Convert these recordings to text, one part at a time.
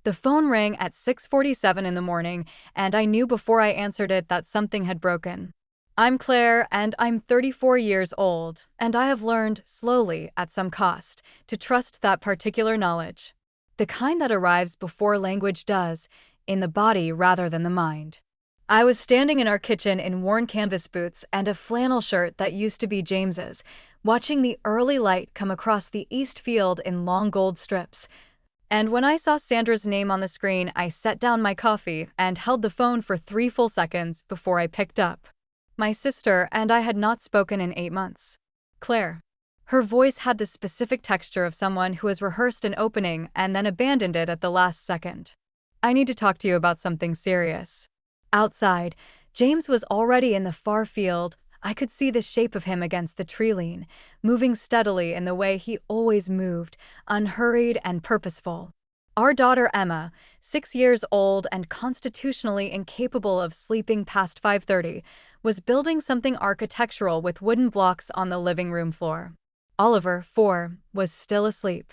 The phone rang at 6:47 in the morning, and I knew before I answered it that something had broken. I'm Claire, and I'm 34 years old, and I have learned, slowly, at some cost, to trust that particular knowledge. The kind that arrives before language does, in the body rather than the mind. I was standing in our kitchen in worn canvas boots and a flannel shirt that used to be James's, watching the early light come across the east field in long gold strips. And when I saw Sandra's name on the screen, I set down my coffee and held the phone for 3 full seconds before I picked up. My sister and I had not spoken in 8 months. Claire. Her voice had the specific texture of someone who has rehearsed an opening and then abandoned it at the last second. I need to talk to you about something serious. Outside, James was already in the far field. I could see the shape of him against the tree line, moving steadily in the way he always moved, unhurried and purposeful. Our daughter Emma, 6 years old and constitutionally incapable of sleeping past 5:30, was building something architectural with wooden blocks on the living room floor. Oliver, 4, was still asleep.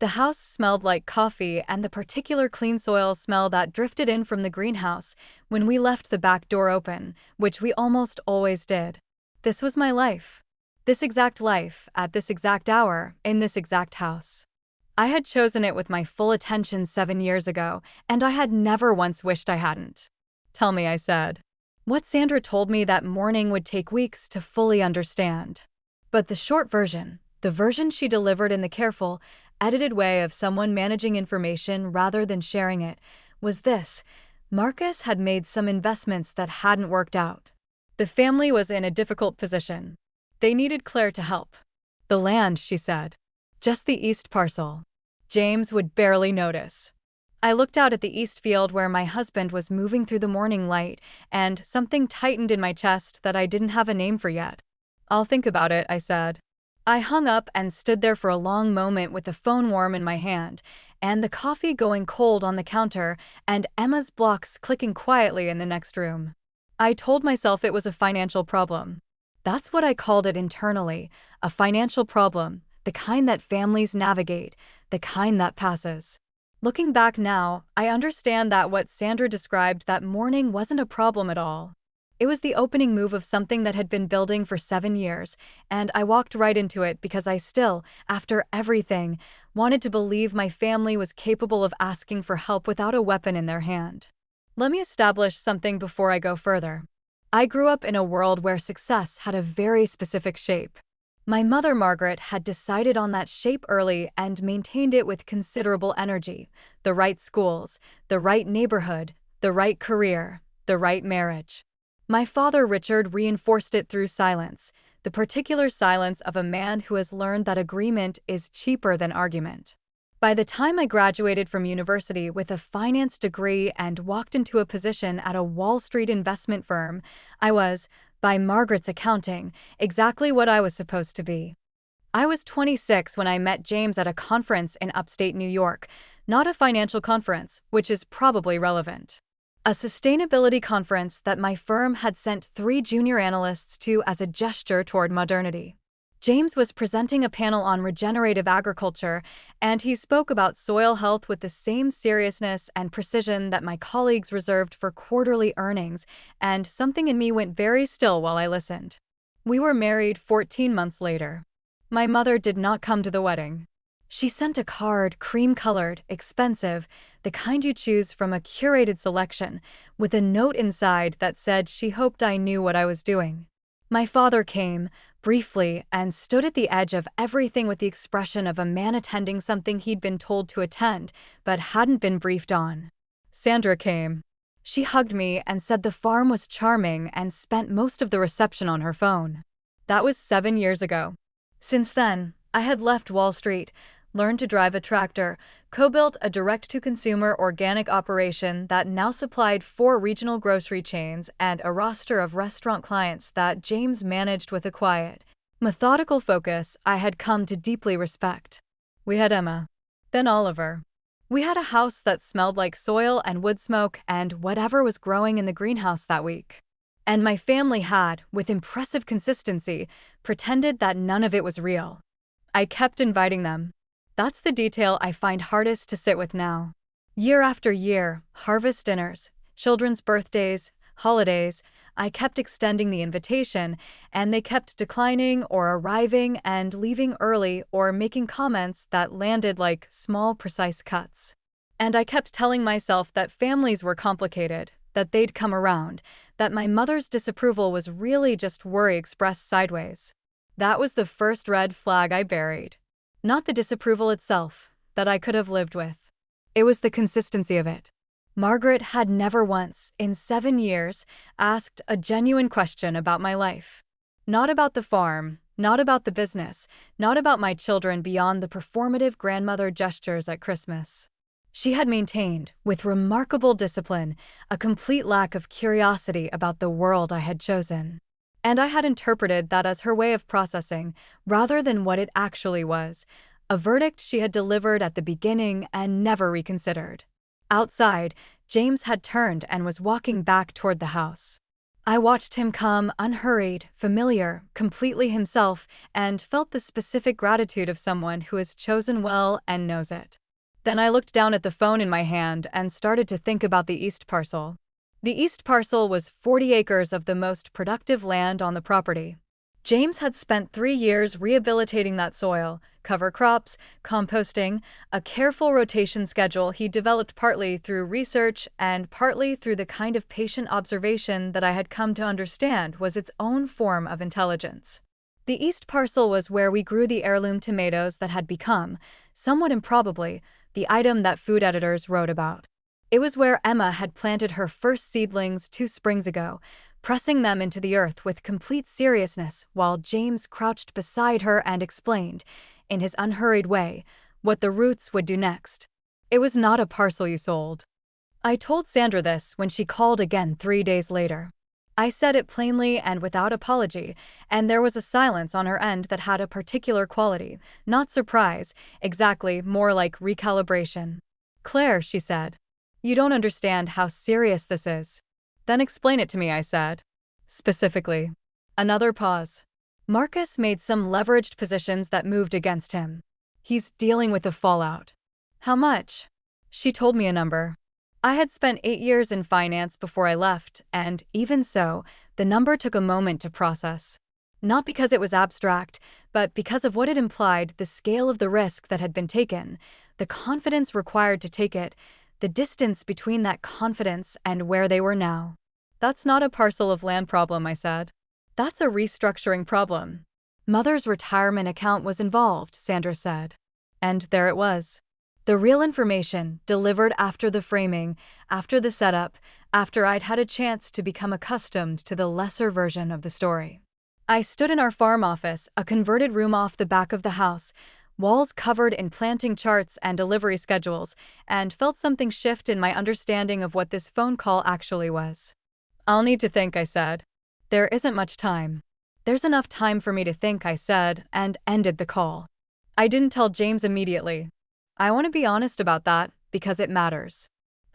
The house smelled like coffee and the particular clean soil smell that drifted in from the greenhouse when we left the back door open, which we almost always did. This was my life. This exact life, at this exact hour, in this exact house. I had chosen it with my full attention 7 years ago, and I had never once wished I hadn't. Tell me, I said. What Sandra told me that morning would take weeks to fully understand. But the short version, the version she delivered in the careful, edited way of someone managing information rather than sharing it, was this: Marcus had made some investments that hadn't worked out. The family was in a difficult position. They needed Claire to help. The land, she said. Just the east parcel. James would barely notice. I looked out at the east field where my husband was moving through the morning light, and something tightened in my chest that I didn't have a name for yet. I'll think about it, I said. I hung up and stood there for a long moment with the phone warm in my hand, and the coffee going cold on the counter, and Emma's blocks clicking quietly in the next room. I told myself it was a financial problem. That's what I called it internally, a financial problem, the kind that families navigate, the kind that passes. Looking back now, I understand that what Sandra described that morning wasn't a problem at all. It was the opening move of something that had been building for 7 years, and I walked right into it because I still, after everything, wanted to believe my family was capable of asking for help without a weapon in their hand. Let me establish something before I go further. I grew up in a world where success had a very specific shape. My mother, Margaret, had decided on that shape early and maintained it with considerable energy. The right schools, the right neighborhood, the right career, the right marriage. My father, Richard, reinforced it through silence, the particular silence of a man who has learned that agreement is cheaper than argument. By the time I graduated from university with a finance degree and walked into a position at a Wall Street investment firm, I was, by Margaret's accounting, exactly what I was supposed to be. I was 26 when I met James at a conference in upstate New York, not a financial conference, which is probably relevant. A sustainability conference that my firm had sent 3 junior analysts to as a gesture toward modernity. James was presenting a panel on regenerative agriculture, and he spoke about soil health with the same seriousness and precision that my colleagues reserved for quarterly earnings, and something in me went very still while I listened. We were married 14 months later. My mother did not come to the wedding. She sent a card, cream-colored, expensive, the kind you choose from a curated selection, with a note inside that said she hoped I knew what I was doing. My father came, briefly, and stood at the edge of everything with the expression of a man attending something he'd been told to attend, but hadn't been briefed on. Sandra came. She hugged me and said the farm was charming and spent most of the reception on her phone. That was 7 years ago. Since then, I had left Wall Street, learned to drive a tractor, co-built a direct-to-consumer organic operation that now supplied 4 regional grocery chains and a roster of restaurant clients that James managed with a quiet, methodical focus I had come to deeply respect. We had Emma. Then Oliver. We had a house that smelled like soil and wood smoke and whatever was growing in the greenhouse that week. And my family had, with impressive consistency, pretended that none of it was real. I kept inviting them. That's the detail I find hardest to sit with now. Year after year, harvest dinners, children's birthdays, holidays, I kept extending the invitation, and they kept declining or arriving and leaving early or making comments that landed like small, precise cuts. And I kept telling myself that families were complicated, that they'd come around, that my mother's disapproval was really just worry expressed sideways. That was the first red flag I buried. Not the disapproval itself, that I could have lived with. It was the consistency of it. Margaret had never once, in 7 years, asked a genuine question about my life. Not about the farm, not about the business, not about my children beyond the performative grandmother gestures at Christmas. She had maintained, with remarkable discipline, a complete lack of curiosity about the world I had chosen. And I had interpreted that as her way of processing, rather than what it actually was, a verdict she had delivered at the beginning and never reconsidered. Outside, James had turned and was walking back toward the house. I watched him come, unhurried, familiar, completely himself, and felt the specific gratitude of someone who has chosen well and knows it. Then I looked down at the phone in my hand and started to think about the east parcel. The east parcel was 40 acres of the most productive land on the property. James had spent 3 years rehabilitating that soil, cover crops, composting, a careful rotation schedule he developed partly through research and partly through the kind of patient observation that I had come to understand was its own form of intelligence. The east parcel was where we grew the heirloom tomatoes that had become, somewhat improbably, the item that food editors wrote about. It was where Emma had planted her first seedlings 2 springs ago, pressing them into the earth with complete seriousness while James crouched beside her and explained, in his unhurried way, what the roots would do next. It was not a parcel you sold. I told Sandra this when she called again 3 days later. I said it plainly and without apology, and there was a silence on her end that had a particular quality, not surprise, exactly, more like recalibration. "Claire," she said, "you don't understand how serious this is." "Then explain it to me," I said. "Specifically." Another pause. Marcus made some leveraged positions that moved against him. "He's dealing with the fallout." "How much?" She told me a number. I had spent 8 years in finance before I left, and, even so, the number took a moment to process. Not because it was abstract, but because of what it implied, the scale of the risk that had been taken, the confidence required to take it, the distance between that confidence and where they were now. "That's not a parcel of land problem," I said. "That's a restructuring problem." "Mother's retirement account was involved," Sandra said. And there it was. The real information, delivered after the framing, after the setup, after I'd had a chance to become accustomed to the lesser version of the story. I stood in our farm office, a converted room off the back of the house, walls covered in planting charts and delivery schedules, and felt something shift in my understanding of what this phone call actually was. "I'll need to think," I said. "There isn't much time." "There's enough time for me to think," I said, and ended the call. I didn't tell James immediately. I want to be honest about that, because it matters.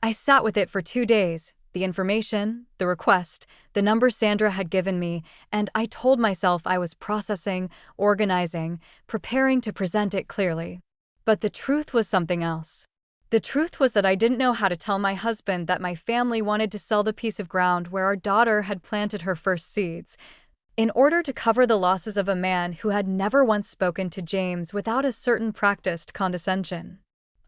I sat with it for 2 days, the information, the request, the number Sandra had given me, and I told myself I was processing, organizing, preparing to present it clearly. But the truth was something else. The truth was that I didn't know how to tell my husband that my family wanted to sell the piece of ground where our daughter had planted her first seeds, in order to cover the losses of a man who had never once spoken to James without a certain practiced condescension.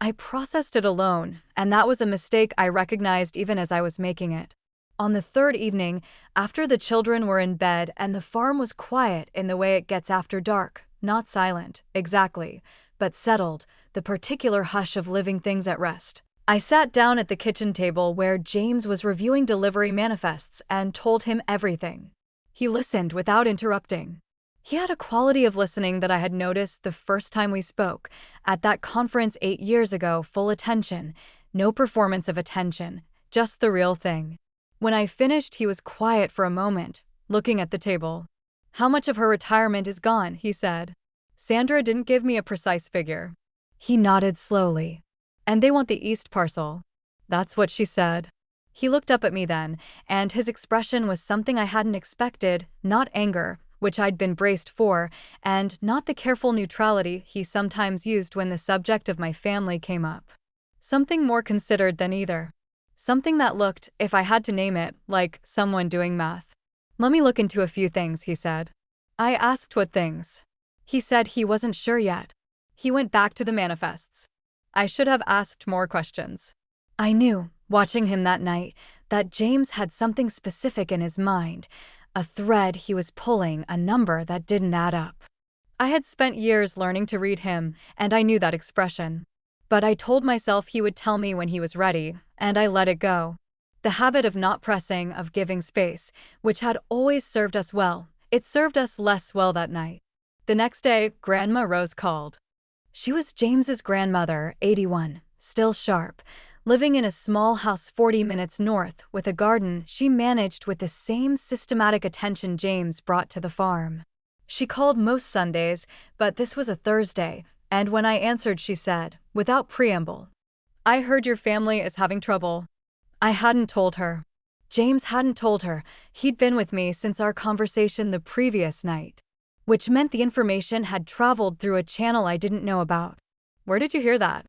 I processed it alone, and that was a mistake I recognized even as I was making it. On the 3rd evening, after the children were in bed and the farm was quiet in the way it gets after dark, not silent, exactly, but settled, the particular hush of living things at rest, I sat down at the kitchen table where James was reviewing delivery manifests and told him everything. He listened without interrupting. He had a quality of listening that I had noticed the first time we spoke, at that conference 8 years ago, full attention, no performance of attention, just the real thing. When I finished, he was quiet for a moment, looking at the table. "How much of her retirement is gone?" he said. Sandra didn't give me a precise figure. He nodded slowly. "And they want the east parcel." "That's what she said." He looked up at me then, and his expression was something I hadn't expected, not anger, which I'd been braced for, and not the careful neutrality he sometimes used when the subject of my family came up. Something more considered than either. Something that looked, if I had to name it, like someone doing math. Let me look into a few things, he said. I asked what things. He said he wasn't sure yet. He went back to the manifests. I should have asked more questions. I knew, watching him that night, that James had something specific in his mind, a thread he was pulling, a number that didn't add up. I had spent years learning to read him, and I knew that expression. But I told myself he would tell me when he was ready, and I let it go. The habit of not pressing, of giving space, which had always served us well, it served us less well that night. The next day, Grandma Rose called. She was James's grandmother, 81, still sharp, living in a small house 40 minutes north with a garden she managed with the same systematic attention James brought to the farm. She called most Sundays, but this was a Thursday, and when I answered she said, without preamble, I heard your family is having trouble. I hadn't told her. James hadn't told her. He'd been with me since our conversation the previous night, which meant the information had traveled through a channel I didn't know about. Where did you hear that?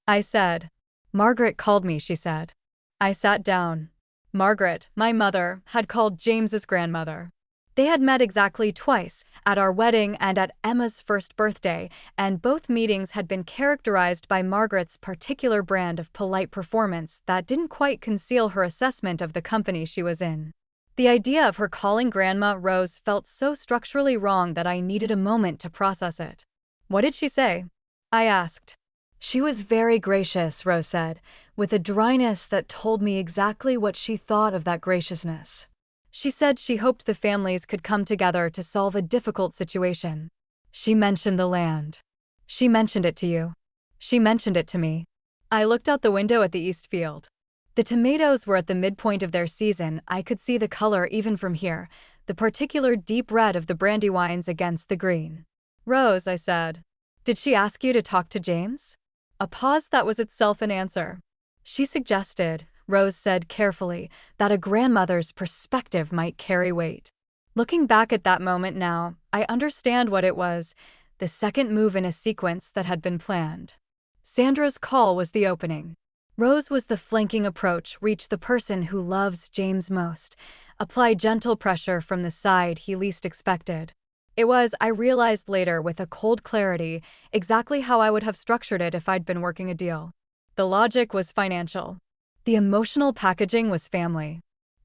I said. Margaret called me, she said. I sat down. Margaret, my mother, had called James's grandmother. They had met exactly twice, at our wedding and at Emma's first birthday, and both meetings had been characterized by Margaret's particular brand of polite performance that didn't quite conceal her assessment of the company she was in. The idea of her calling Grandma Rose felt so structurally wrong that I needed a moment to process it. What did she say? I asked. She was very gracious, Rose said, with a dryness that told me exactly what she thought of that graciousness. She said she hoped the families could come together to solve a difficult situation. She mentioned the land. She mentioned it to you. She mentioned it to me. I looked out the window at the east field. The tomatoes were at the midpoint of their season. I could see the color even from here, the particular deep red of the brandywines against the green. Rose, I said, did she ask you to talk to James? A pause that was itself an answer. She suggested, Rose said carefully, that a grandmother's perspective might carry weight. Looking back at that moment now, I understand what it was, the second move in a sequence that had been planned. Sandra's call was the opening. Rose was the flanking approach, reach the person who loves James most, apply gentle pressure from the side he least expected. It was, I realized later with a cold clarity, exactly how I would have structured it if I'd been working a deal. The logic was financial. The emotional packaging was family.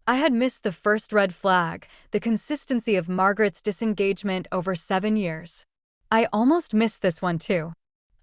I had missed the first red flag, the consistency of Margaret's disengagement over 7 years. I almost missed this one too.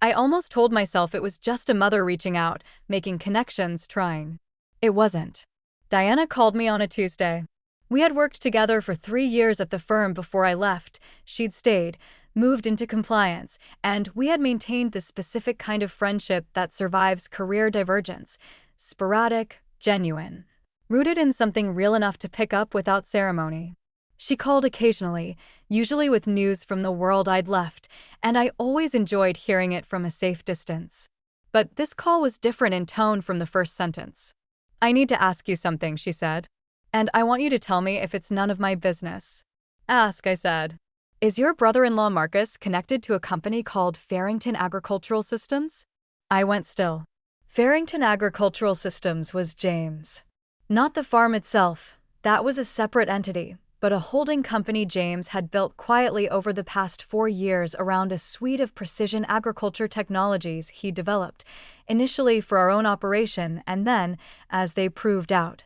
I almost told myself it was just a mother reaching out, making connections, trying. It wasn't. Diana called me on a Tuesday. We had worked together for 3 years at the firm before I left. She'd stayed, moved into compliance, and we had maintained the specific kind of friendship that survives career divergence. Sporadic, genuine, rooted in something real enough to pick up without ceremony. She called occasionally, usually with news from the world I'd left, and I always enjoyed hearing it from a safe distance. But this call was different in tone from the first sentence. I need to ask you something, she said. And I want you to tell me if it's none of my business. Ask, I said. Is your brother-in-law Marcus connected to a company called Farrington Agricultural Systems? I went still. Farrington Agricultural Systems was James. Not the farm itself, that was a separate entity, but a holding company James had built quietly over the past 4 years around a suite of precision agriculture technologies he developed, initially for our own operation and then, as they proved out,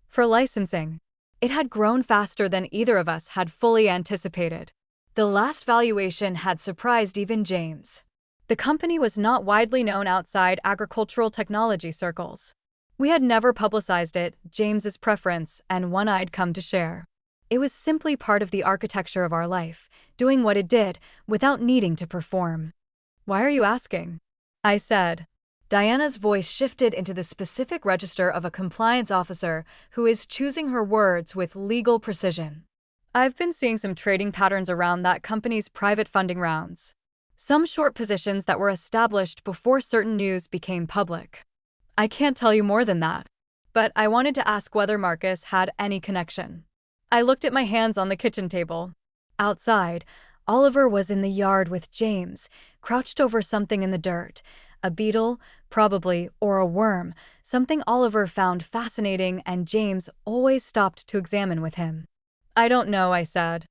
for licensing. It had grown faster than either of us had fully anticipated. The last valuation had surprised even James. The company was not widely known outside agricultural technology circles. We had never publicized it, James's preference, and one I'd come to share. It was simply part of the architecture of our life, doing what it did, without needing to perform. Why are you asking? I said. Diana's voice shifted into the specific register of a compliance officer who is choosing her words with legal precision. I've been seeing some trading patterns around that company's private funding rounds. Some short positions that were established before certain news became public. I can't tell you more than that. But I wanted to ask whether Marcus had any connection. I looked at my hands on the kitchen table. Outside, Oliver was in the yard with James, crouched over something in the dirt, A beetle, probably, or a worm, something Oliver found fascinating and James always stopped to examine with him. "I don't know," I said.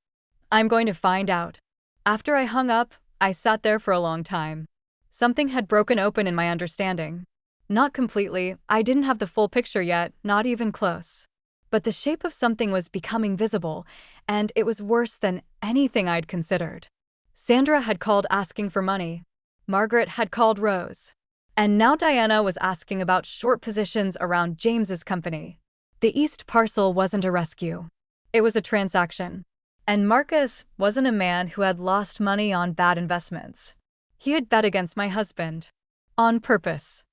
"I'm going to find out." After I hung up, I sat there for a long time. Something had broken open in my understanding. Not completely, I didn't have the full picture yet, not even close. But the shape of something was becoming visible, and it was worse than anything I'd considered. Sandra had called asking for money. Margaret had called Rose. And now Diana was asking about short positions around James's company. The East parcel wasn't a rescue. It was a transaction. And Marcus wasn't a man who had lost money on bad investments. He had bet against my husband. On purpose.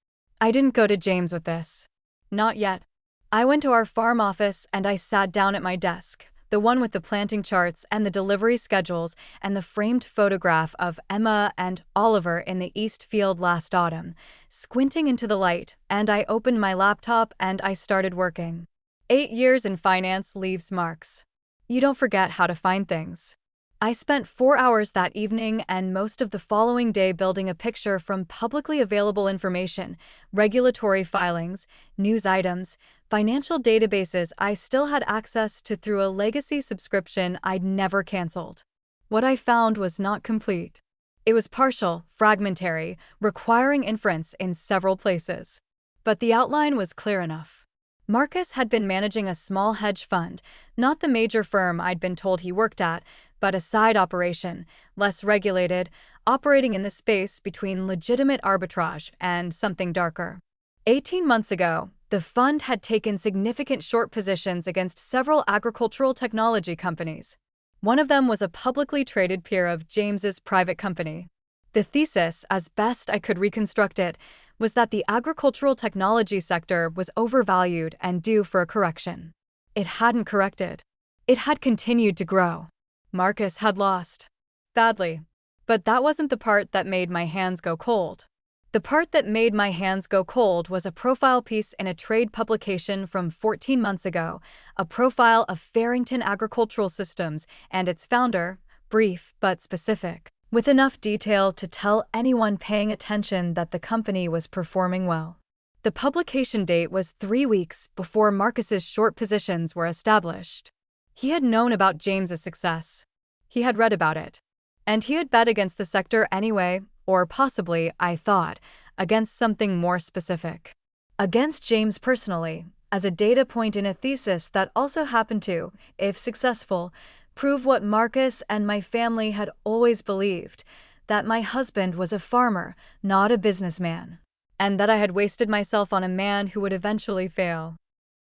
I didn't go to James with this. Not yet. I went to our farm office and I sat down at my desk, the one with the planting charts and the delivery schedules and the framed photograph of Emma and Oliver in the East field last autumn, squinting into the light, and I opened my laptop and I started working. 8 years in finance leaves marks. You don't forget how to find things. I spent 4 hours that evening and most of the following day building a picture from publicly available information, regulatory filings, news items, financial databases I still had access to through a legacy subscription I'd never canceled. What I found was not complete. It was partial, fragmentary, requiring inference in several places. But the outline was clear enough. Marcus had been managing a small hedge fund, not the major firm I'd been told he worked at, but a side operation, less regulated, operating in the space between legitimate arbitrage and something darker. 18 months ago, the fund had taken significant short positions against several agricultural technology companies. One of them was a publicly traded peer of James's private company. The thesis, as best I could reconstruct it, was that the agricultural technology sector was overvalued and due for a correction. It hadn't corrected. It had continued to grow. Marcus had lost. Badly. But that wasn't the part that made my hands go cold. The part that made my hands go cold was a profile piece in a trade publication from 14 months ago, a profile of Farrington Agricultural Systems and its founder, brief but specific, with enough detail to tell anyone paying attention that the company was performing well. The publication date was 3 weeks before Marcus's short positions were established. He had known about James's success. He had read about it. And he had bet against the sector anyway, or possibly, I thought, against something more specific. Against James personally, as a data point in a thesis that also happened to, if successful, prove what Marcus and my family had always believed, that my husband was a farmer, not a businessman, and that I had wasted myself on a man who would eventually fail.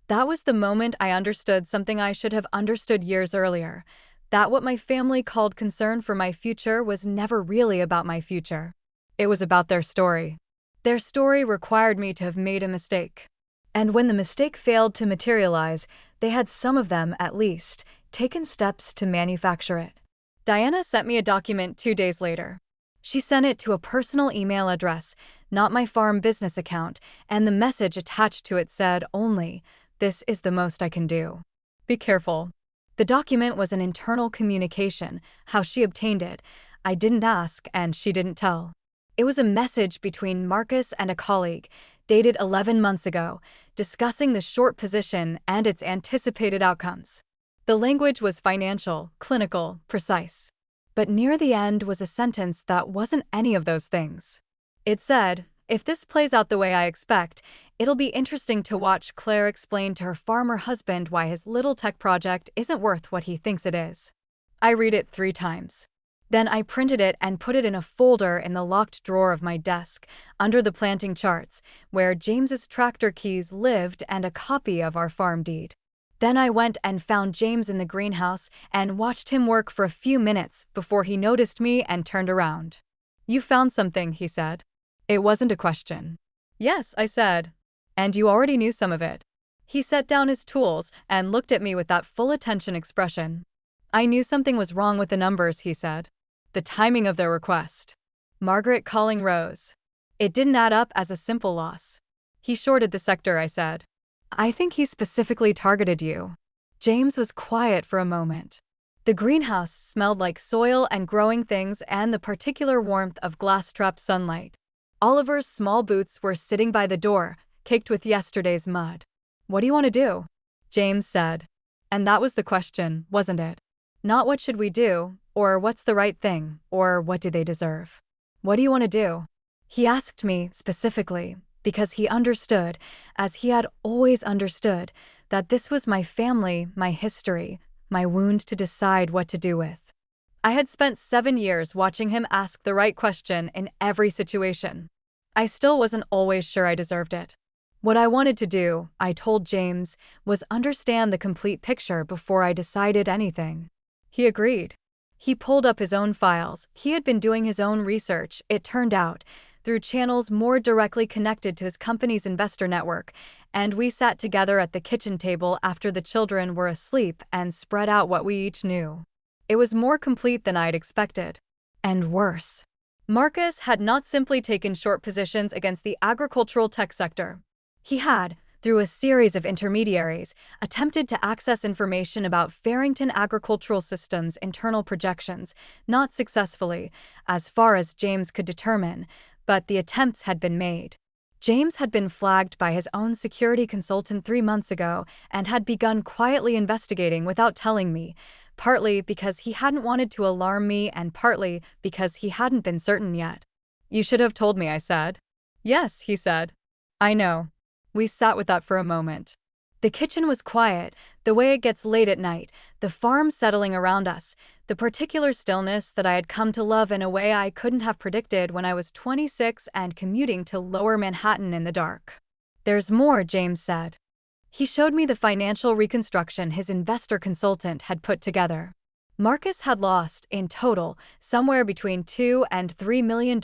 That was the moment I understood something I should have understood years earlier, that what my family called concern for my future was never really about my future. It was about their story. Their story required me to have made a mistake. And when the mistake failed to materialize, they had, some of them at least, taken steps to manufacture it. Diana sent me a document 2 days later. She sent it to a personal email address, not my farm business account, and the message attached to it said only, "This is the most I can do. Be careful." The document was an internal communication. How she obtained it, I didn't ask and she didn't tell. It was a message between Marcus and a colleague, dated 11 months ago, discussing the short position and its anticipated outcomes. The language was financial, clinical, precise. But near the end was a sentence that wasn't any of those things. It said, "If this plays out the way I expect, it'll be interesting to watch Claire explain to her farmer husband why his little tech project isn't worth what he thinks it is." I read it 3 times. Then I printed it and put it in a folder in the locked drawer of my desk, under the planting charts, where James's tractor keys lived and a copy of our farm deed. Then I went and found James in the greenhouse and watched him work for a few minutes before he noticed me and turned around. "You found something," he said. It wasn't a question. "Yes," I said. "And you already knew some of it." He set down his tools and looked at me with that full attention expression. "I knew something was wrong with the numbers," he said. "The timing of their request. Margaret calling Rose. It didn't add up as a simple loss." "He shorted the sector," I said. "I think he specifically targeted you." James was quiet for a moment. The greenhouse smelled like soil and growing things and the particular warmth of glass-trapped sunlight. Oliver's small boots were sitting by the door, caked with yesterday's mud. "What do you want to do?" James said. And that was the question, wasn't it? Not what should we do, or what's the right thing, or what do they deserve? What do you want to do? He asked me specifically because he understood, as he had always understood, that this was my family, my history, my wound to decide what to do with. I had spent 7 years watching him ask the right question in every situation. I still wasn't always sure I deserved it. What I wanted to do, I told James, was understand the complete picture before I decided anything. He agreed. He pulled up his own files. He had been doing his own research, it turned out, through channels more directly connected to his company's investor network, and we sat together at the kitchen table after the children were asleep and spread out what we each knew. It was more complete than I'd expected. And worse. Marcus had not simply taken short positions against the agricultural tech sector. He had, through a series of intermediaries, attempted to access information about Farrington Agricultural Systems' internal projections, not successfully, as far as James could determine, but the attempts had been made. James had been flagged by his own security consultant 3 months ago and had begun quietly investigating without telling me, partly because he hadn't wanted to alarm me and partly because he hadn't been certain yet. "You should have told me," I said. "Yes," he said. "I know." We sat with that for a moment. The kitchen was quiet, the way it gets late at night, the farm settling around us, the particular stillness that I had come to love in a way I couldn't have predicted when I was 26 and commuting to Lower Manhattan in the dark. "There's more," James said. He showed me the financial reconstruction his investor consultant had put together. Marcus had lost, in total, somewhere between $2 and $3 million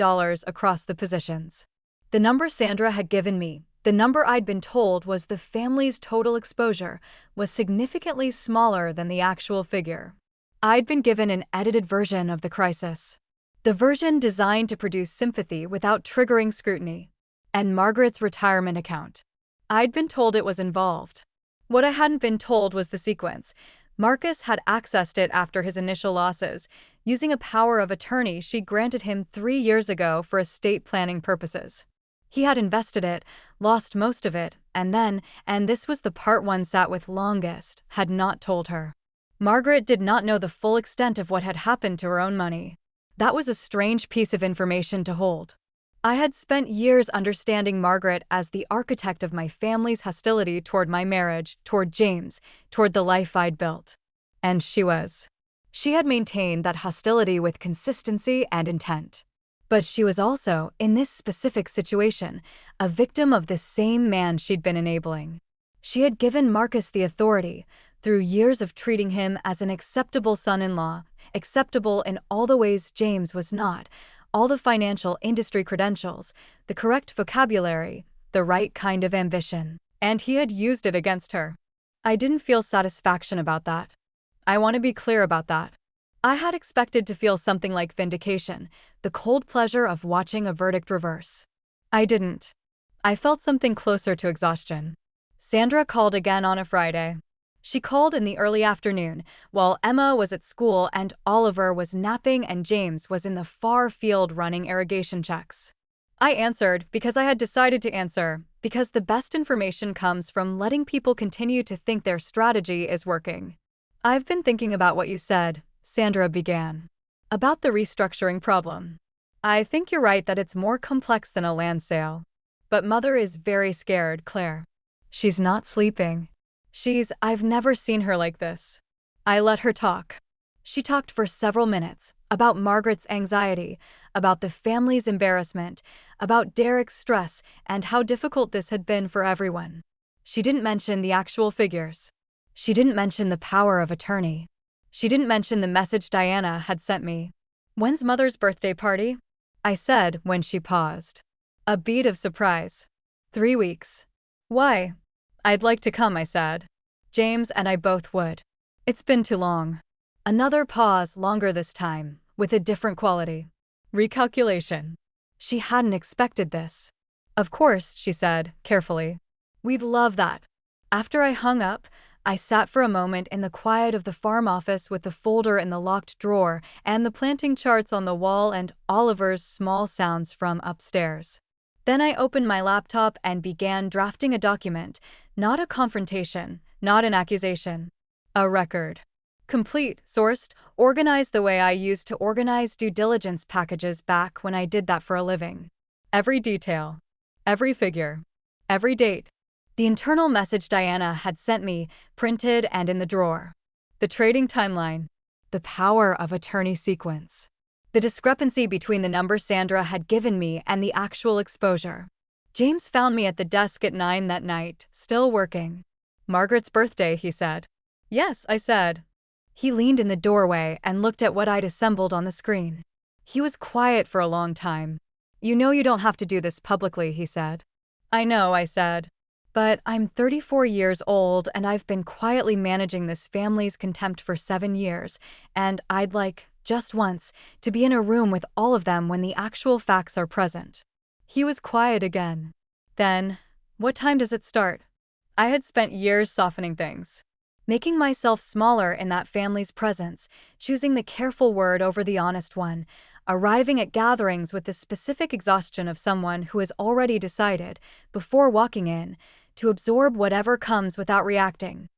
across the positions. The number Sandra had given me, the number I'd been told was the family's total exposure, was significantly smaller than the actual figure. I'd been given an edited version of the crisis. The version designed to produce sympathy without triggering scrutiny. And Margaret's retirement account. I'd been told it was involved. What I hadn't been told was the sequence. Marcus had accessed it after his initial losses, using a power of attorney she granted him 3 years ago for estate planning purposes. He had invested it, lost most of it, and then, and this was the part one sat with longest, had not told her. Margaret did not know the full extent of what had happened to her own money. That was a strange piece of information to hold. I had spent years understanding Margaret as the architect of my family's hostility toward my marriage, toward James, toward the life I'd built. And she was. She had maintained that hostility with consistency and intent. But she was also, in this specific situation, a victim of the same man she'd been enabling. She had given Marcus the authority, through years of treating him as an acceptable son-in-law, acceptable in all the ways James was not, all the financial industry credentials, the correct vocabulary, the right kind of ambition. And he had used it against her. I didn't feel satisfaction about that. I want to be clear about that. I had expected to feel something like vindication, the cold pleasure of watching a verdict reverse. I didn't. I felt something closer to exhaustion. Sandra called again on a Friday. She called in the early afternoon, while Emma was at school and Oliver was napping and James was in the far field running irrigation checks. I answered because I had decided to answer, because the best information comes from letting people continue to think their strategy is working. "I've been thinking about what you said," Sandra began. "About the restructuring problem. I think you're right that it's more complex than a land sale. But Mother is very scared, Claire. She's not sleeping. I've never seen her like this." I let her talk. She talked for several minutes, about Margaret's anxiety, about the family's embarrassment, about Derek's stress, and how difficult this had been for everyone. She didn't mention the actual figures. She didn't mention the power of attorney. She didn't mention the message Diana had sent me. "When's Mother's birthday party?" I said when she paused. A beat of surprise. 3 weeks. "Why?" "I'd like to come," I said. "James and I both would. It's been too long." Another pause, longer this time, with a different quality. Recalculation. She hadn't expected this. "Of course," she said, carefully. "We'd love that." After I hung up, I sat for a moment in the quiet of the farm office with the folder in the locked drawer and the planting charts on the wall and Oliver's small sounds from upstairs. Then I opened my laptop and began drafting a document, not a confrontation, not an accusation. A record. Complete, sourced, organized the way I used to organize due diligence packages back when I did that for a living. Every detail. Every figure. Every date. The internal message Diana had sent me, printed and in the drawer. The trading timeline. The power of attorney sequence. The discrepancy between the number Sandra had given me and the actual exposure. James found me at the desk at 9 that night, still working. "Margaret's birthday," he said. "Yes," I said. He leaned in the doorway and looked at what I'd assembled on the screen. He was quiet for a long time. "You know you don't have to do this publicly," he said. "I know," I said. "But I'm 34 years old and I've been quietly managing this family's contempt for 7 years, and I'd like, just once, to be in a room with all of them when the actual facts are present." He was quiet again. Then, "What time does it start?" I had spent years softening things, making myself smaller in that family's presence, choosing the careful word over the honest one, arriving at gatherings with the specific exhaustion of someone who has already decided, before walking in, to absorb whatever comes without reacting.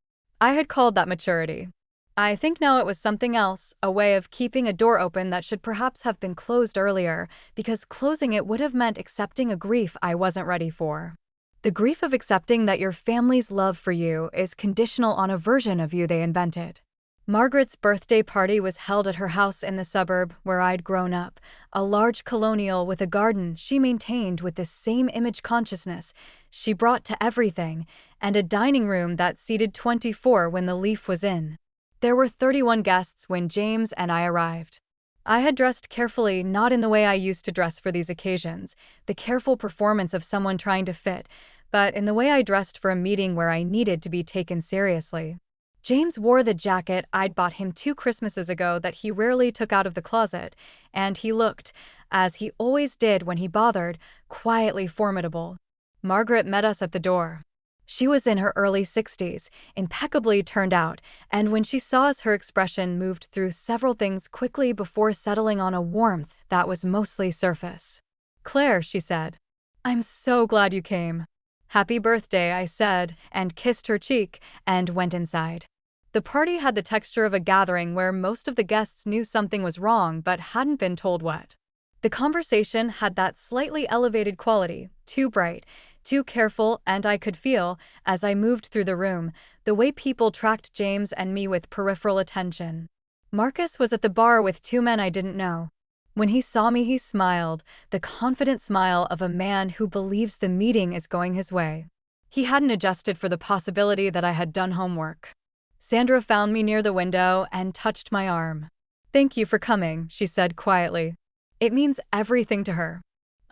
I had called that maturity. I think now it was something else, a way of keeping a door open that should perhaps have been closed earlier, because closing it would have meant accepting a grief I wasn't ready for. The grief of accepting that your family's love for you is conditional on a version of you they invented. Margaret's birthday party was held at her house in the suburb where I'd grown up, a large colonial with a garden she maintained with the same image consciousness she brought to everything, and a dining room that seated 24 when the leaf was in. There were 31 guests when James and I arrived. I had dressed carefully, not in the way I used to dress for these occasions, the careful performance of someone trying to fit, but in the way I dressed for a meeting where I needed to be taken seriously. James wore the jacket I'd bought him 2 Christmases ago that he rarely took out of the closet, and he looked, as he always did when he bothered, quietly formidable. Margaret met us at the door. She was in her early 60s, impeccably turned out, and when she saw us her expression moved through several things quickly before settling on a warmth that was mostly surface. "Claire," she said. "I'm so glad you came." "Happy birthday," I said, and kissed her cheek, and went inside. The party had the texture of a gathering where most of the guests knew something was wrong but hadn't been told what. The conversation had that slightly elevated quality, too bright, too careful, and I could feel, as I moved through the room, the way people tracked James and me with peripheral attention. Marcus was at the bar with 2 men I didn't know. When he saw me, he smiled, the confident smile of a man who believes the meeting is going his way. He hadn't adjusted for the possibility that I had done homework. Sandra found me near the window and touched my arm. "Thank you for coming," she said quietly. It means everything to her.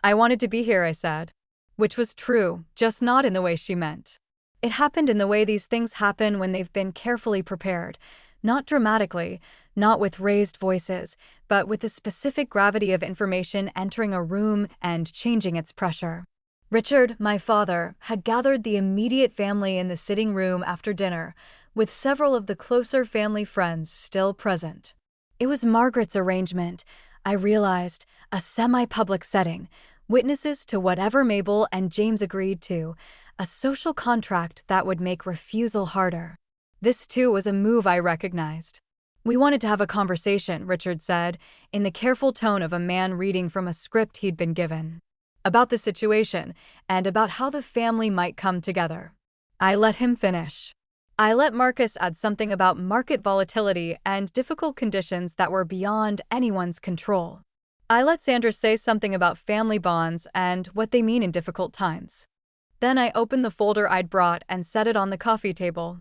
"I wanted to be here," I said. Which was true, just not in the way she meant. It happened in the way these things happen when they've been carefully prepared, not dramatically, not with raised voices, but with the specific gravity of information entering a room and changing its pressure. Richard, my father, had gathered the immediate family in the sitting room after dinner, with several of the closer family friends still present. It was Margaret's arrangement, I realized, a semi-public setting, witnesses to whatever Mabel and James agreed to, a social contract that would make refusal harder. This too was a move I recognized. "We wanted to have a conversation," Richard said, in the careful tone of a man reading from a script he'd been given, "about the situation and about how the family might come together." I let him finish. I let Marcus add something about market volatility and difficult conditions that were beyond anyone's control. I let Sandra say something about family bonds and what they mean in difficult times. Then I opened the folder I'd brought and set it on the coffee table.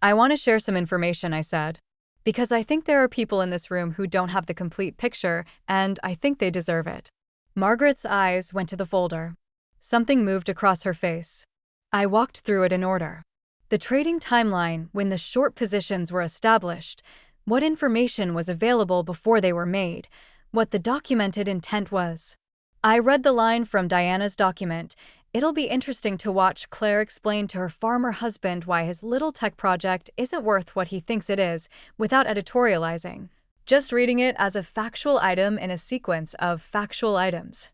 "I want to share some information," I said, "because I think there are people in this room who don't have the complete picture, and I think they deserve it." Margaret's eyes went to the folder. Something moved across her face. I walked through it in order. The trading timeline, when the short positions were established, what information was available before they were made, what the documented intent was. I read the line from Diana's document, "It'll be interesting to watch Claire explain to her farmer husband why his little tech project isn't worth what he thinks it is," without editorializing, just reading it as a factual item in a sequence of factual items.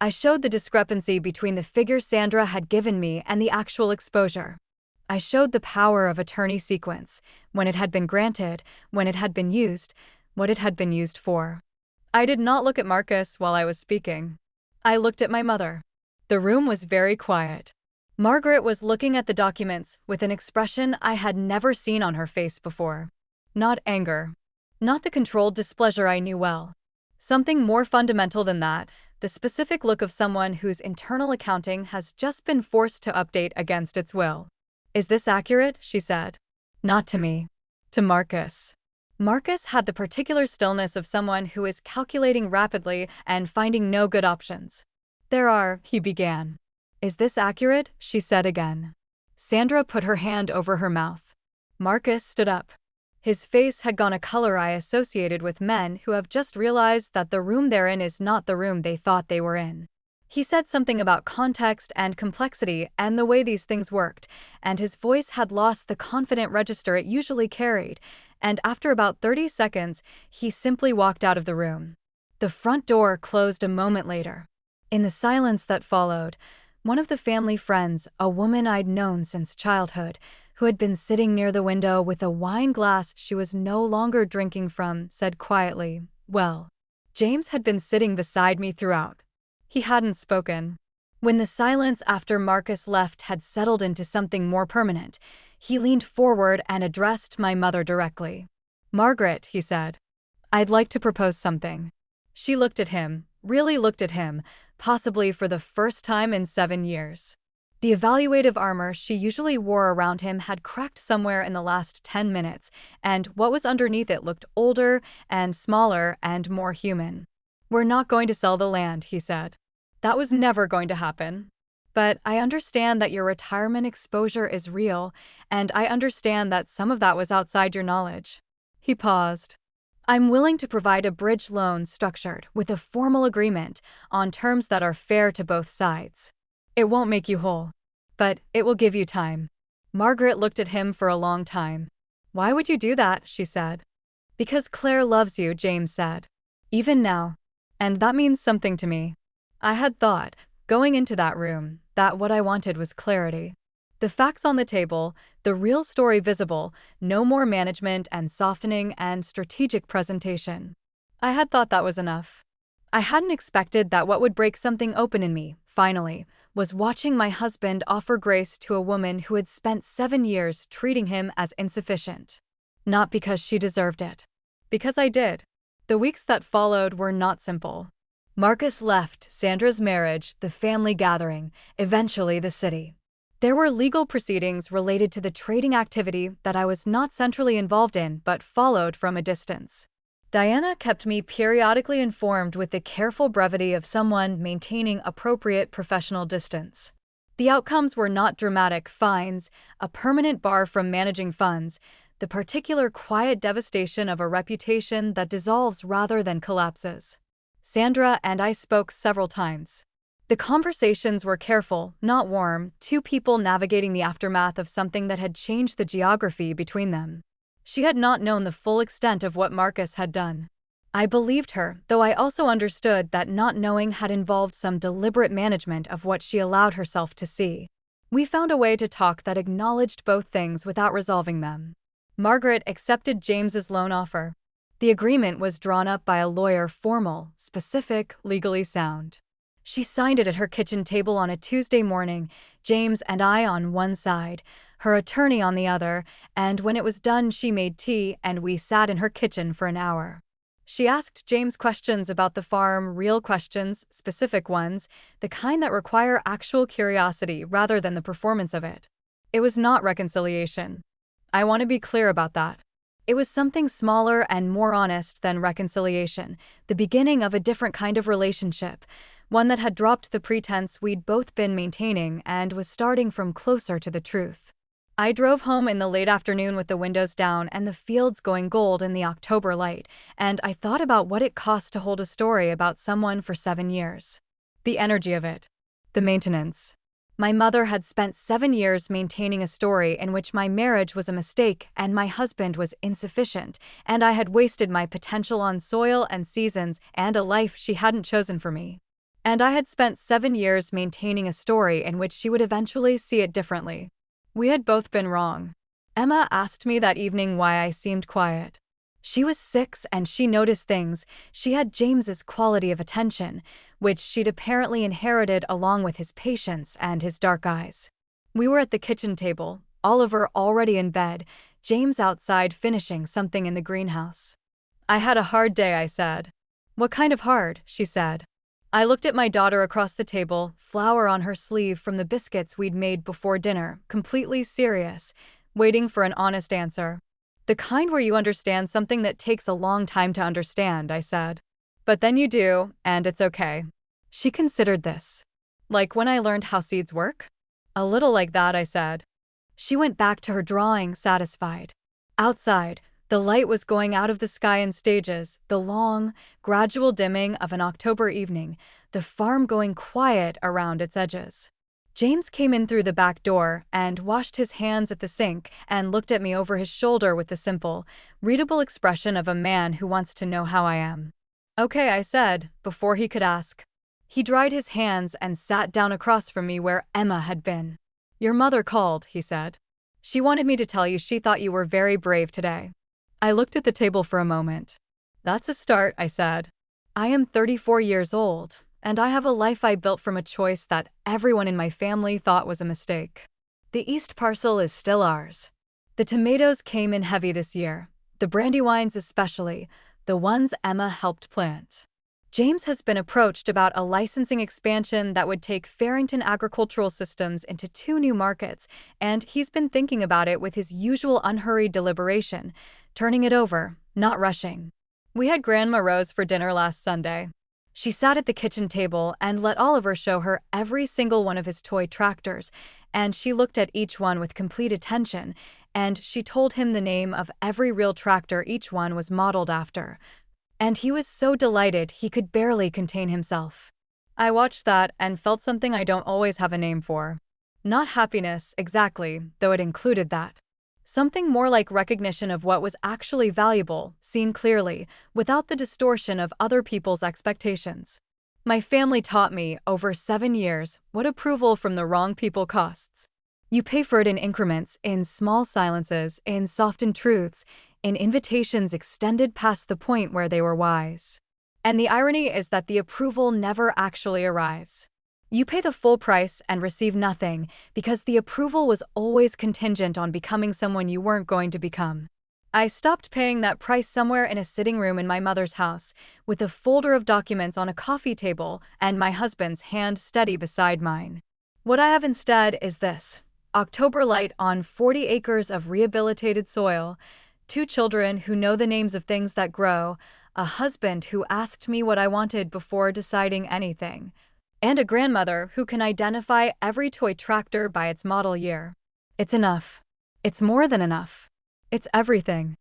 I showed the discrepancy between the figure Sandra had given me and the actual exposure. I showed the power of attorney sequence, when it had been granted, when it had been used, what it had been used for. I did not look at Marcus while I was speaking. I looked at my mother. The room was very quiet. Margaret was looking at the documents with an expression I had never seen on her face before. Not anger. Not the controlled displeasure I knew well. Something more fundamental than that, the specific look of someone whose internal accounting has just been forced to update against its will. "Is this accurate?" she said. Not to me. To Marcus. Marcus had the particular stillness of someone who is calculating rapidly and finding no good options. He began. "Is this accurate?" she said again. Sandra put her hand over her mouth. Marcus stood up. His face had gone a color I associated with men who have just realized that the room they're in is not the room they thought they were in. He said something about context and complexity and the way these things worked, and his voice had lost the confident register it usually carried, and after about 30 seconds, he simply walked out of the room. The front door closed a moment later. In the silence that followed, one of the family friends, a woman I'd known since childhood, who had been sitting near the window with a wine glass she was no longer drinking from, said quietly, "Well, James had been sitting beside me throughout." He hadn't spoken. When the silence after Marcus left had settled into something more permanent, he leaned forward and addressed my mother directly. "Margaret," he said, "I'd like to propose something." She looked at him, really looked at him, possibly for the first time in 7 years. The evaluative armor she usually wore around him had cracked somewhere in the last 10 minutes, and what was underneath it looked older and smaller and more human. "We're not going to sell the land," he said. "That was never going to happen. But I understand that your retirement exposure is real, and I understand that some of that was outside your knowledge." He paused. "I'm willing to provide a bridge loan structured with a formal agreement on terms that are fair to both sides. It won't make you whole, but it will give you time." Margaret looked at him for a long time. "Why would you do that?" she said. "Because Claire loves you," James said. "Even now. And that means something to me." I had thought, going into that room, that what I wanted was clarity. The facts on the table, the real story visible, no more management and softening and strategic presentation. I had thought that was enough. I hadn't expected that what would break something open in me, finally, was watching my husband offer grace to a woman who had spent 7 years treating him as insufficient. Not because she deserved it. Because I did. The weeks that followed were not simple. Marcus left, Sandra's marriage, the family gathering, eventually the city. There were legal proceedings related to the trading activity that I was not centrally involved in but followed from a distance. Diana kept me periodically informed with the careful brevity of someone maintaining appropriate professional distance. The outcomes were not dramatic fines, a permanent bar from managing funds, the particular quiet devastation of a reputation that dissolves rather than collapses. Sandra and I spoke several times. The conversations were careful, not warm, two people navigating the aftermath of something that had changed the geography between them. She had not known the full extent of what Marcus had done. I believed her, though I also understood that not knowing had involved some deliberate management of what she allowed herself to see. We found a way to talk that acknowledged both things without resolving them. Margaret accepted James's loan offer. The agreement was drawn up by a lawyer, formal, specific, legally sound. She signed it at her kitchen table on a Tuesday morning, James and I on one side, her attorney on the other, and when it was done she made tea and we sat in her kitchen for an hour. She asked James questions about the farm, real questions, specific ones, the kind that require actual curiosity rather than the performance of it. It was not reconciliation. I want to be clear about that. It was something smaller and more honest than reconciliation, the beginning of a different kind of relationship, one that had dropped the pretense we'd both been maintaining and was starting from closer to the truth. I drove home in the late afternoon with the windows down and the fields going gold in the October light, and I thought about what it cost to hold a story about someone for 7 years. The energy of it. The maintenance. My mother had spent 7 years maintaining a story in which my marriage was a mistake and my husband was insufficient, and I had wasted my potential on soil and seasons and a life she hadn't chosen for me. And I had spent 7 years maintaining a story in which she would eventually see it differently. We had both been wrong. Emma asked me that evening why I seemed quiet. She was 6 and she noticed things. She had James's quality of attention, which she'd apparently inherited along with his patience and his dark eyes. We were at the kitchen table, Oliver already in bed, James outside finishing something in the greenhouse. "I had a hard day," I said. "What kind of hard?" she said. I looked at my daughter across the table, flour on her sleeve from the biscuits we'd made before dinner, completely serious, waiting for an honest answer. "The kind where you understand something that takes a long time to understand," I said. "But then you do, and it's okay." She considered this. "Like when I learned how seeds work?" "A little like that," I said. She went back to her drawing, satisfied. Outside, the light was going out of the sky in stages, the long, gradual dimming of an October evening, the farm going quiet around its edges. James came in through the back door and washed his hands at the sink and looked at me over his shoulder with the simple, readable expression of a man who wants to know how I am. "Okay," I said, before he could ask. He dried his hands and sat down across from me where Emma had been. "Your mother called," he said. "She wanted me to tell you she thought you were very brave today." I looked at the table for a moment. "That's a start," I said. "I am 34 years old, and I have a life I built from a choice that everyone in my family thought was a mistake. The east parcel is still ours. The tomatoes came in heavy this year, the brandywines especially, the ones Emma helped plant. James has been approached about a licensing expansion that would take Farrington Agricultural Systems into 2 new markets, and he's been thinking about it with his usual unhurried deliberation, turning it over, not rushing. We had Grandma Rose for dinner last Sunday. She sat at the kitchen table and let Oliver show her every single one of his toy tractors, and she looked at each one with complete attention, and she told him the name of every real tractor each one was modeled after. And he was so delighted he could barely contain himself. I watched that and felt something I don't always have a name for. Not happiness, exactly, though it included that. Something more like recognition of what was actually valuable, seen clearly, without the distortion of other people's expectations. My family taught me, over 7 years, what approval from the wrong people costs. You pay for it in increments, in small silences, in softened truths, in invitations extended past the point where they were wise. And the irony is that the approval never actually arrives. You pay the full price and receive nothing because the approval was always contingent on becoming someone you weren't going to become. I stopped paying that price somewhere in a sitting room in my mother's house, with a folder of documents on a coffee table and my husband's hand steady beside mine. What I have instead is this: October light on 40 acres of rehabilitated soil, 2 children who know the names of things that grow, a husband who asked me what I wanted before deciding anything, and a grandmother who can identify every toy tractor by its model year. It's enough. It's more than enough. It's everything.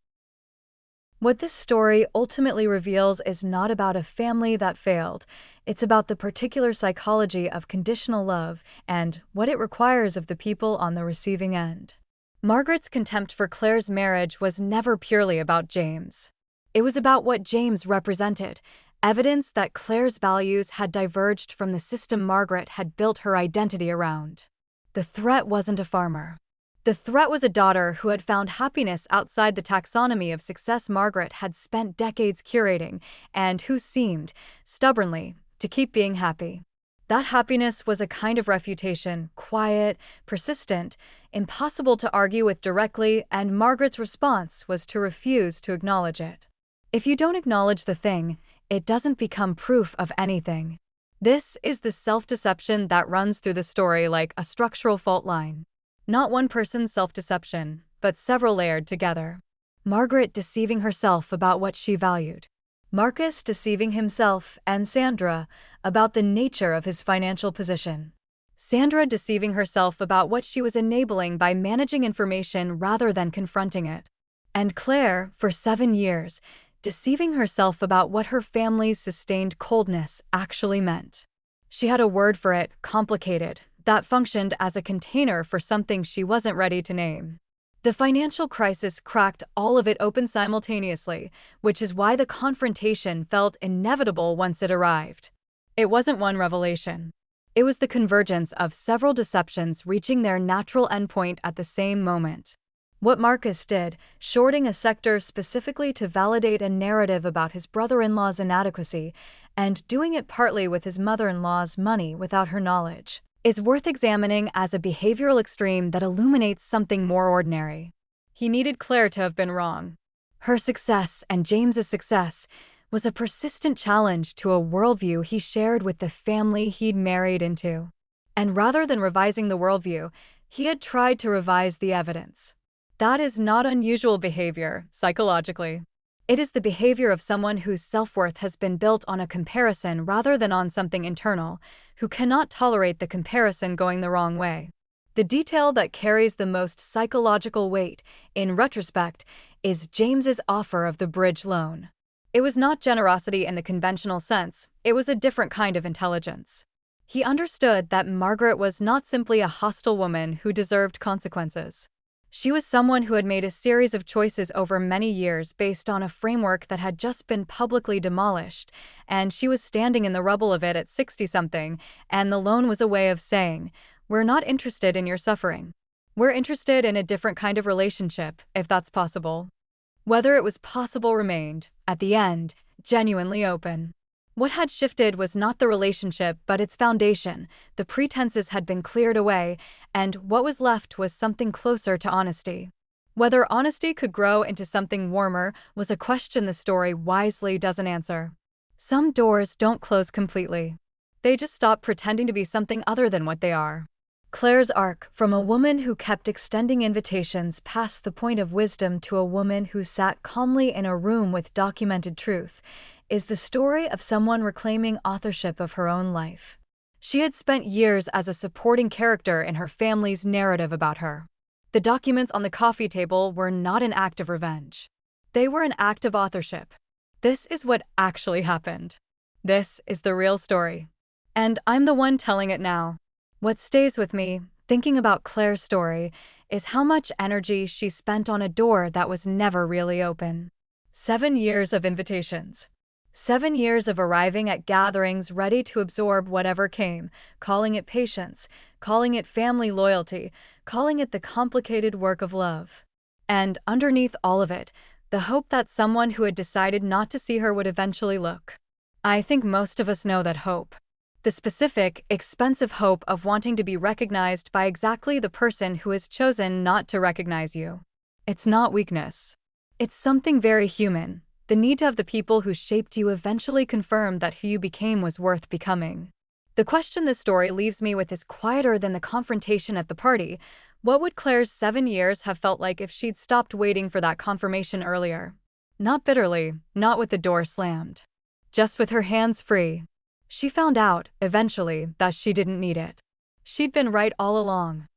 What this story ultimately reveals is not about a family that failed. It's about the particular psychology of conditional love and what it requires of the people on the receiving end. Margaret's contempt for Claire's marriage was never purely about James. It was about what James represented, evidence that Claire's values had diverged from the system Margaret had built her identity around. The threat wasn't a farmer. The threat was a daughter who had found happiness outside the taxonomy of success Margaret had spent decades curating, and who seemed, stubbornly, to keep being happy. That happiness was a kind of refutation, quiet, persistent, impossible to argue with directly, and Margaret's response was to refuse to acknowledge it. If you don't acknowledge the thing, it doesn't become proof of anything. This is the self-deception that runs through the story like a structural fault line. Not one person's self-deception, but several layered together. Margaret deceiving herself about what she valued. Marcus deceiving himself and Sandra about the nature of his financial position. Sandra deceiving herself about what she was enabling by managing information rather than confronting it. And Claire, for 7 years, deceiving herself about what her family's sustained coldness actually meant. She had a word for it, complicated, that functioned as a container for something she wasn't ready to name. The financial crisis cracked all of it open simultaneously, which is why the confrontation felt inevitable once it arrived. It wasn't one revelation. It was the convergence of several deceptions reaching their natural endpoint at the same moment. What Marcus did, shorting a sector specifically to validate a narrative about his brother-in-law's inadequacy, and doing it partly with his mother-in-law's money without her knowledge, is worth examining as a behavioral extreme that illuminates something more ordinary. He needed Claire to have been wrong. Her success and James's success was a persistent challenge to a worldview he shared with the family he'd married into. And rather than revising the worldview, he had tried to revise the evidence. That is not unusual behavior, psychologically. It is the behavior of someone whose self-worth has been built on a comparison rather than on something internal, who cannot tolerate the comparison going the wrong way. The detail that carries the most psychological weight, in retrospect, is James's offer of the bridge loan. It was not generosity in the conventional sense, it was a different kind of intelligence. He understood that Margaret was not simply a hostile woman who deserved consequences. She was someone who had made a series of choices over many years based on a framework that had just been publicly demolished, and she was standing in the rubble of it at 60-something, and the loan was a way of saying, "We're not interested in your suffering. We're interested in a different kind of relationship, if that's possible." Whether it was possible remained, at the end, genuinely open. What had shifted was not the relationship but its foundation. The pretenses had been cleared away, and what was left was something closer to honesty. Whether honesty could grow into something warmer was a question the story wisely doesn't answer. Some doors don't close completely. They just stop pretending to be something other than what they are. Claire's arc, from a woman who kept extending invitations past the point of wisdom to a woman who sat calmly in a room with documented truth, is the story of someone reclaiming authorship of her own life. She had spent years as a supporting character in her family's narrative about her. The documents on the coffee table were not an act of revenge. They were an act of authorship. This is what actually happened. This is the real story. And I'm the one telling it now. What stays with me, thinking about Claire's story, is how much energy she spent on a door that was never really open. 7 years of invitations. 7 years of arriving at gatherings ready to absorb whatever came, calling it patience, calling it family loyalty, calling it the complicated work of love. And underneath all of it, the hope that someone who had decided not to see her would eventually look. I think most of us know that hope. The specific, expensive hope of wanting to be recognized by exactly the person who has chosen not to recognize you. It's not weakness. It's something very human. The need to have the people who shaped you eventually confirm that who you became was worth becoming. The question this story leaves me with is quieter than the confrontation at the party. What would Claire's 7 years have felt like if she'd stopped waiting for that confirmation earlier? Not bitterly, not with the door slammed. Just with her hands free. She found out, eventually, that she didn't need it. She'd been right all along.